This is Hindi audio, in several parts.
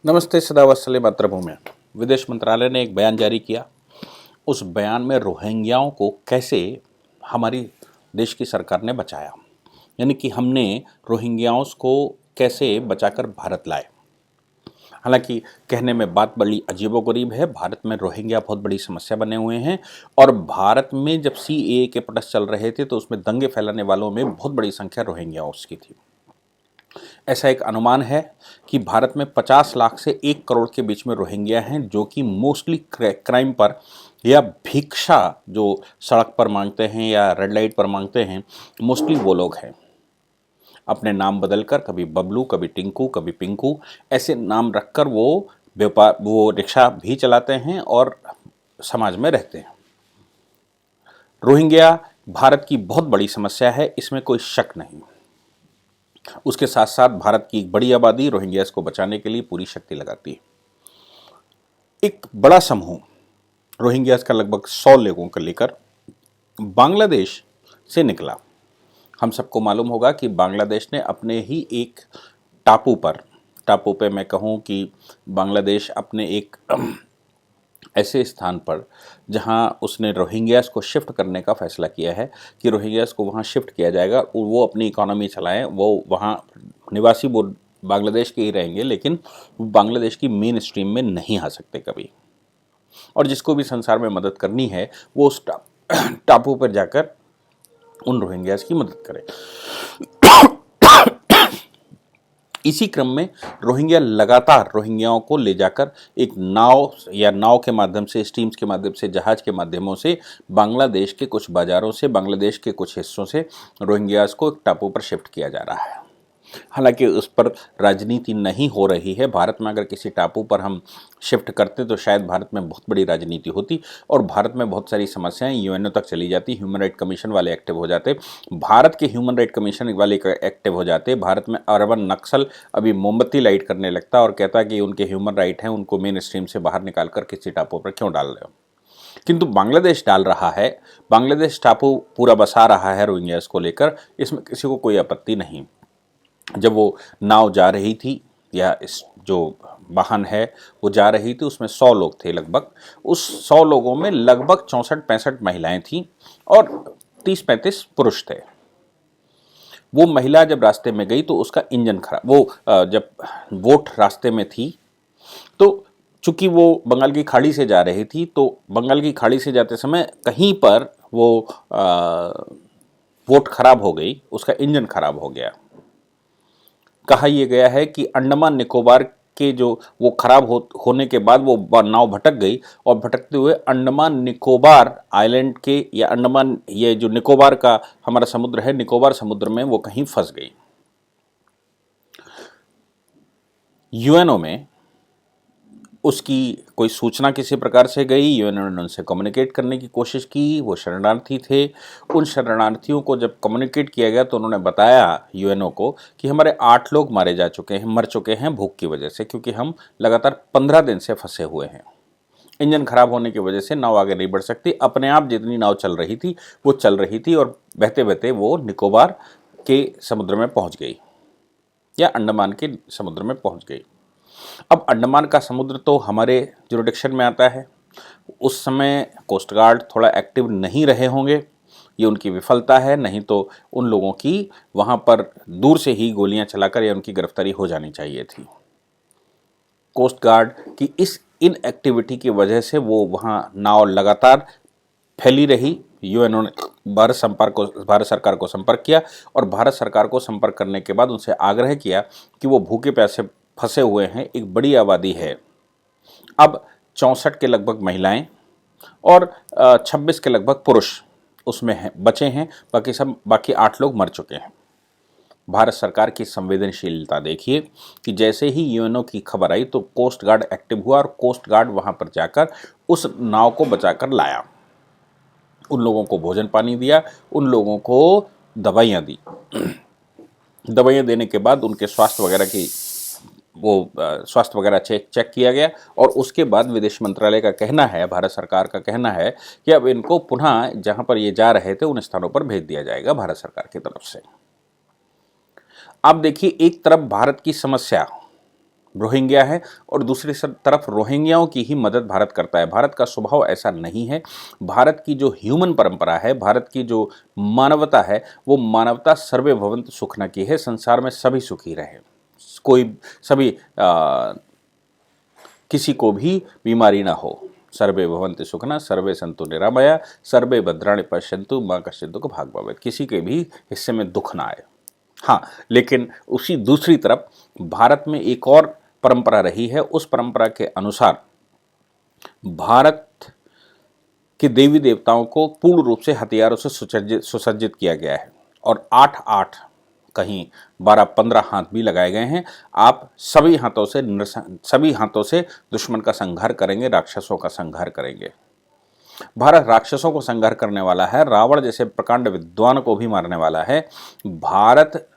नमस्ते सदा वत्सले मातृभूमि। विदेश मंत्रालय ने एक बयान जारी किया। उस बयान में रोहिंग्याओं को कैसे हमारी देश की सरकार ने बचाया, यानी कि हमने रोहिंग्याओं को कैसे बचाकर भारत लाए। हालांकि कहने में बात बड़ी अजीबोगरीब है। भारत में रोहिंग्या बहुत बड़ी समस्या बने हुए हैं और भारत में जब सीएए के प्रोटेस्ट चल रहे थे तो उसमें दंगे फैलाने वालों में बहुत बड़ी संख्या रोहिंग्याओं की थी। ऐसा एक अनुमान है कि भारत में 50 लाख से 1 करोड़ के बीच में रोहिंग्या हैं, जो कि मोस्टली क्राइम पर या भिक्षा जो सड़क पर मांगते हैं या रेड लाइट पर मांगते हैं, मोस्टली वो लोग हैं। अपने नाम बदलकर कभी बबलू, कभी टिंकू, कभी पिंकू ऐसे नाम रखकर वो रिक्शा भी चलाते हैं और समाज में रहते हैं। रोहिंग्या भारत की बहुत बड़ी समस्या है, इसमें कोई शक नहीं। उसके साथ साथ भारत की एक बड़ी आबादी रोहिंग्यास को बचाने के लिए पूरी शक्ति लगाती है। एक बड़ा समूह रोहिंग्यास का लगभग 100 लोगों को लेकर बांग्लादेश से निकला। हम सबको मालूम होगा कि बांग्लादेश ने अपने ही एक टापू पे मैं कहूँ कि बांग्लादेश अपने एक ऐसे स्थान पर जहां उसने रोहिंग्यास को शिफ्ट करने का फैसला किया है कि रोहिंग्यास को वहां शिफ्ट किया जाएगा और वो अपनी इकोनॉमी चलाएं। वो वहां निवासी वो बांग्लादेश के ही रहेंगे, लेकिन वो बांग्लादेश की मेन स्ट्रीम में नहीं आ सकते कभी। और जिसको भी संसार में मदद करनी है वो उस टापू पर जाकर उन रोहिंग्यास की मदद करे। इसी क्रम में रोहिंग्या लगातार रोहिंग्याओं को ले जाकर एक नाव के माध्यम से, स्टीम्स के माध्यम से, जहाज के माध्यमों से बांग्लादेश के कुछ बाजारों से, बांग्लादेश के कुछ हिस्सों से रोहिंग्यास को एक टापू पर शिफ्ट किया जा रहा है। हालांकि उस पर राजनीति नहीं हो रही है। भारत में अगर किसी टापू पर हम शिफ्ट करते तो शायद भारत में बहुत बड़ी राजनीति होती और भारत में बहुत सारी समस्याएं यूएनओ तक चली जाती, ह्यूमन राइट कमीशन वाले एक्टिव हो जाते, भारत के ह्यूमन राइट कमीशन वाले एक्टिव हो जाते। भारत में अरबन नक्सल अभी मोमबत्ती लाइट करने लगता और कहता कि उनके ह्यूमन राइट हैं, उनको मेन स्ट्रीम से बाहर निकाल कर किसी टापू पर क्यों डाल रहे हो। किंतु बांग्लादेश डाल रहा है, बांग्लादेश टापू पूरा बसा रहा है रोहिंग्यास को लेकर, इसमें किसी को कोई आपत्ति नहीं। जब वो नाव जा रही थी या इस जो वाहन है वो जा रही थी, उसमें 100 लोग थे लगभग। उस 100 लोगों में लगभग 64-65 महिलाएं थीं और 30-35 पुरुष थे। वो महिला जब रास्ते में गई तो उसका इंजन खराब, जब वोट रास्ते में थी तो चूंकि वो बंगाल की खाड़ी से जा रही थी, तो बंगाल की खाड़ी से जाते समय कहीं पर वो वोट खराब हो गई, उसका इंजन खराब हो गया। कहा यह गया है कि अंडमान निकोबार के जो वो खराब होने के बाद वो नाव भटक गई और भटकते हुए अंडमान निकोबार आइलैंड के या अंडमान, ये जो निकोबार का हमारा समुद्र है, निकोबार समुद्र में वो कहीं फंस गई। यूएनओ में उसकी कोई सूचना किसी प्रकार से गई, यूएनओ ने उनसे कम्युनिकेट करने की कोशिश की। वो शरणार्थी थे। उन शरणार्थियों को जब कम्युनिकेट किया गया तो उन्होंने बताया यूएनओ को कि हमारे 8 लोग मर चुके हैं भूख की वजह से, क्योंकि हम लगातार 15 दिन से फंसे हुए हैं। इंजन खराब होने की वजह से नाव आगे नहीं बढ़ सकती। अपने आप जितनी नाव चल रही थी वो चल रही थी और बहते बहते वो निकोबार के समुद्र में पहुंच गई या अंडमान के समुद्र में पहुंच गई। अब अंडमान का समुद्र तो हमारे जुरिडिक्शन में आता है। उस समय कोस्ट गार्ड थोड़ा एक्टिव नहीं रहे होंगे, ये उनकी विफलता है, नहीं तो उन लोगों की वहाँ पर दूर से ही गोलियां चलाकर या उनकी गिरफ्तारी हो जानी चाहिए थी। कोस्ट गार्ड की इस इनएक्टिविटी की वजह से वो वहाँ नाव लगातार फैली रही। यूएनओ ने भारत सरकार को संपर्क किया और भारत सरकार को संपर्क करने के बाद उनसे आग्रह किया कि वो भूखे प्यासे फंसे हुए हैं, एक बड़ी आबादी है। अब 64 के लगभग महिलाएं और 26 के लगभग पुरुष उसमें हैं, बचे हैं। बाकी 8 लोग मर चुके हैं। भारत सरकार की संवेदनशीलता देखिए कि जैसे ही यूएनओ की खबर आई तो कोस्ट गार्ड एक्टिव हुआ और कोस्ट गार्ड वहां पर जाकर उस नाव को बचाकर लाया। उन लोगों को भोजन पानी दिया, उन लोगों को दवाइयाँ दी। दवाइयाँ देने के बाद उनके स्वास्थ्य वगैरह चेक किया गया और उसके बाद विदेश मंत्रालय का कहना है, भारत सरकार का कहना है कि अब इनको पुनः जहां पर ये जा रहे थे उन स्थानों पर भेज दिया जाएगा भारत सरकार की तरफ से। आप देखिए, एक तरफ भारत की समस्या रोहिंग्या है और दूसरी तरफ रोहिंग्याओं की ही मदद भारत करता है। भारत का स्वभाव ऐसा नहीं है। भारत की जो ह्यूमन परंपरा है, भारत की जो मानवता है, वो मानवता सर्वे भवन्तु सुखिनः की है, संसार में सभी सुखी रहे, कोई सभी किसी को भी बीमारी ना हो। सर्वे भवन्तु सुखिनः सर्वे सन्तु निरामया सर्वे भद्राणि पश्यन्तु मां कश्चित् दुःख भाग् भवेत्, किसी के भी हिस्से में दुख ना आए। हाँ, लेकिन उसी दूसरी तरफ भारत में एक और परंपरा रही है। उस परंपरा के अनुसार भारत के देवी देवताओं को पूर्ण रूप से हथियारों से सुसज्जित किया गया है और 8-8 कहीं 12-15 हाथ भी लगाए गए हैं। आप सभी हाथों से दुश्मन का संहार करेंगे, राक्षसों का संहार करेंगे। भारत राक्षसों को संहार करने वाला है, रावण जैसे प्रकांड विद्वान को भी मारने वाला है। भारत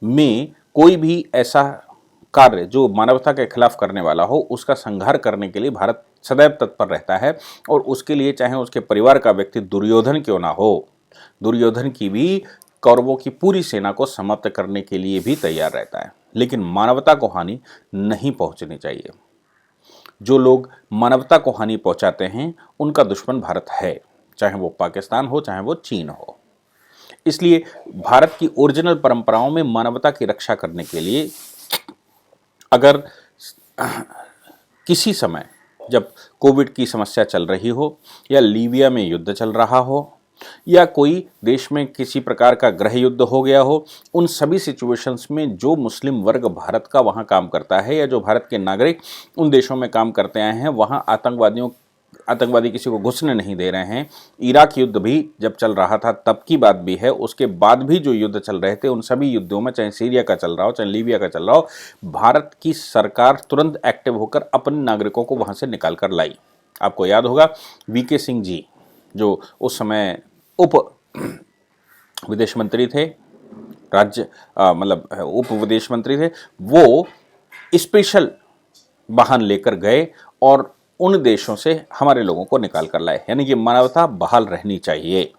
में कोई भी ऐसा कार्य जो मानवता के खिलाफ करने वाला हो, उसका संहार करने के लिए भारत सदैव तत्पर रहता है और उसके लिए चाहे उसके परिवार का व्यक्ति दुर्योधन क्यों ना हो, दुर्योधन की भी कौरवों की पूरी सेना को समाप्त करने के लिए भी तैयार रहता है। लेकिन मानवता को हानि नहीं पहुंचनी चाहिए। जो लोग मानवता को हानि पहुंचाते हैं उनका दुश्मन भारत है, चाहे वो पाकिस्तान हो चाहे वो चीन हो। इसलिए भारत की ओरिजिनल परंपराओं में मानवता की रक्षा करने के लिए अगर किसी समय जब कोविड की समस्या चल रही हो या लीबिया में युद्ध चल रहा हो या कोई देश में किसी प्रकार का गृह युद्ध हो गया हो, उन सभी सिचुएशंस में जो मुस्लिम वर्ग भारत का वहाँ काम करता है या जो भारत के नागरिक उन देशों में काम करते आए हैं, वहाँ आतंकवादी किसी को घुसने नहीं दे रहे हैं। इराक युद्ध भी जब चल रहा था तब की बात भी है, उसके बाद भी जो युद्ध चल रहे थे उन सभी युद्धों में, चाहे सीरिया का चल रहा हो चाहे लीबिया का चल रहा हो, भारत की सरकार तुरंत एक्टिव होकर अपने नागरिकों को वहाँ से निकाल कर लाई। आपको याद होगा वीके सिंह जी जो उस समय उप विदेश मंत्री थे, उप विदेश मंत्री थे, वो स्पेशल वाहन लेकर गए और उन देशों से हमारे लोगों को निकाल कर लाए। यानी कि मानवता बहाल रहनी चाहिए।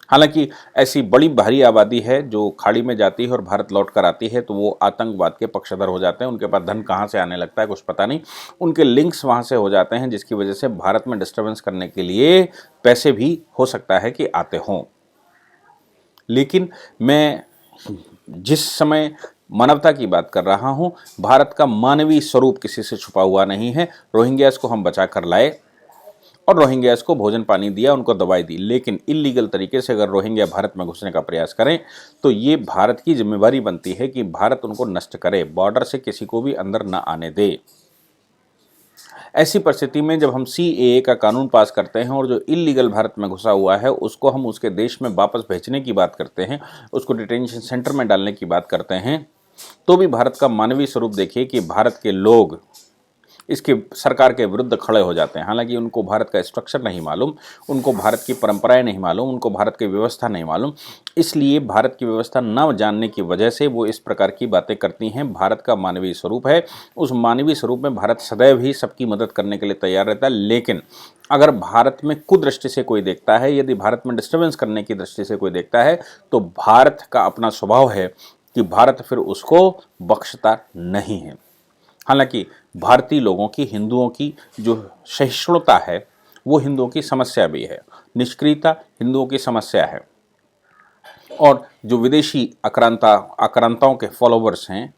हालांकि ऐसी बड़ी भारी आबादी है जो खाड़ी में जाती है और भारत लौट कर आती है तो वो आतंकवाद के पक्षधर हो जाते हैं। उनके पास धन कहाँ से आने लगता है कुछ पता नहीं, उनके लिंक्स वहाँ से हो जाते हैं, जिसकी वजह से भारत में डिस्टर्बेंस करने के लिए पैसे भी हो सकता है कि आते हों। लेकिन मैं जिस समय मानवता की बात कर रहा हूं, भारत का मानवीय स्वरूप किसी से छुपा हुआ नहीं है। रोहिंग्यास को हम बचा कर लाए और रोहिंग्यास को भोजन पानी दिया, उनको दवाई दी, लेकिन इलीगल तरीके से अगर रोहिंग्या भारत में घुसने का प्रयास करें तो ये भारत की जिम्मेवारी बनती है कि भारत उनको नष्ट करे, बॉर्डर से किसी को भी अंदर न आने दे। ऐसी परिस्थिति में जब हम CAA का कानून पास करते हैं और जो इलीगल भारत में घुसा हुआ है उसको हम उसके देश में वापस भेजने की बात करते हैं, उसको डिटेंशन सेंटर में डालने की बात करते हैं, तो भी भारत का मानवीय स्वरूप देखिए कि भारत के लोग इसके सरकार के विरुद्ध खड़े हो जाते हैं। हालांकि उनको भारत का स्ट्रक्चर नहीं मालूम, उनको भारत की परंपराएं नहीं मालूम, उनको भारत की व्यवस्था नहीं मालूम, इसलिए भारत की व्यवस्था न जानने की वजह से वो इस प्रकार की बातें करती हैं। भारत का मानवीय स्वरूप है, उस मानवीय स्वरूप में भारत सदैव ही सबकी मदद करने के लिए तैयार रहता है। लेकिन अगर भारत में कुदृष्टि से कोई देखता है, यदि भारत में डिस्टर्बेंस करने की दृष्टि से कोई देखता है, तो भारत का अपना स्वभाव है कि भारत फिर उसको बख्शता नहीं है। हालांकि भारतीय लोगों की, हिंदुओं की जो सहिष्णुता है वो हिंदुओं की समस्या भी है, निष्क्रियता हिंदुओं की समस्या है, और जो विदेशी आक्रांताओं के फॉलोवर्स हैं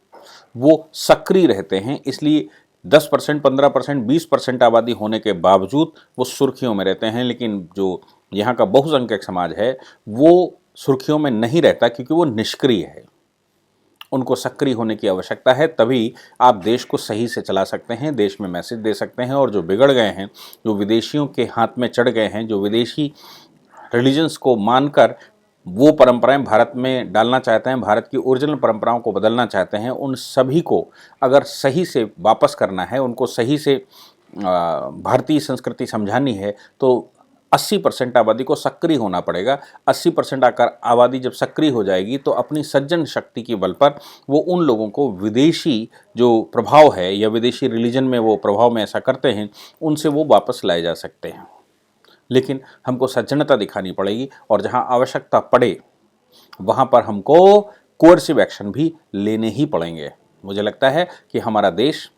वो सक्रिय रहते हैं। इसलिए 10%, 15%, 20% आबादी होने के बावजूद वो सुर्खियों में रहते हैं। लेकिन जो यहाँ का बहुसंख्यक समाज है वो सुर्खियों में नहीं रहता क्योंकि वो निष्क्रिय है। उनको सक्रिय होने की आवश्यकता है, तभी आप देश को सही से चला सकते हैं, देश में मैसेज दे सकते हैं। और जो बिगड़ गए हैं, जो विदेशियों के हाथ में चढ़ गए हैं, जो विदेशी रिलीजन्स को मानकर वो परंपराएं भारत में डालना चाहते हैं, भारत की ओरिजिनल परंपराओं को बदलना चाहते हैं, उन सभी को अगर सही से वापस करना है, उनको सही से भारतीय संस्कृति समझानी है तो 80% आबादी को सक्रिय होना पड़ेगा। 80% आबादी जब सक्रिय हो जाएगी तो अपनी सज्जन शक्ति के बल पर वो उन लोगों को विदेशी जो प्रभाव है या विदेशी रिलीजन में वो प्रभाव में ऐसा करते हैं उनसे वो वापस लाए जा सकते हैं। लेकिन हमको सज्जनता दिखानी पड़ेगी और जहाँ आवश्यकता पड़े वहाँ पर हमको कोर्सिव एक्शन भी लेने ही पड़ेंगे। मुझे लगता है कि हमारा देश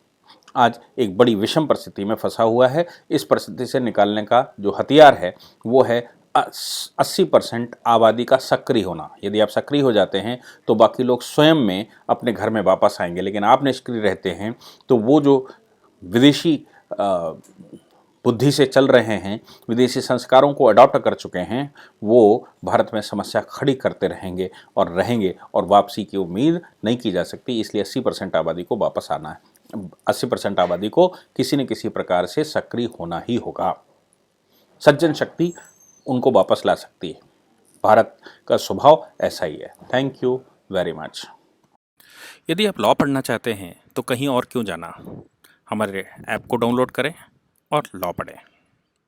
आज एक बड़ी विषम परिस्थिति में फंसा हुआ है। इस परिस्थिति से निकालने का जो हथियार है वो है 80% आबादी का सक्रिय होना। यदि आप सक्रिय हो जाते हैं तो बाकी लोग स्वयं में अपने घर में वापस आएंगे, लेकिन आप निष्क्रिय रहते हैं तो वो जो विदेशी बुद्धि से चल रहे हैं, विदेशी संस्कारों को अडॉप्ट कर चुके हैं, वो भारत में समस्या खड़ी करते रहेंगे और वापसी की उम्मीद नहीं की जा सकती। इसलिए 80% आबादी को वापस आना है। 80% आबादी को किसी न किसी प्रकार से सक्रिय होना ही होगा। सज्जन शक्ति उनको वापस ला सकती है। भारत का स्वभाव ऐसा ही है। Thank you very much. यदि आप लॉ पढ़ना चाहते हैं तो कहीं और क्यों जाना, हमारे ऐप को डाउनलोड करें और लॉ पढ़ें।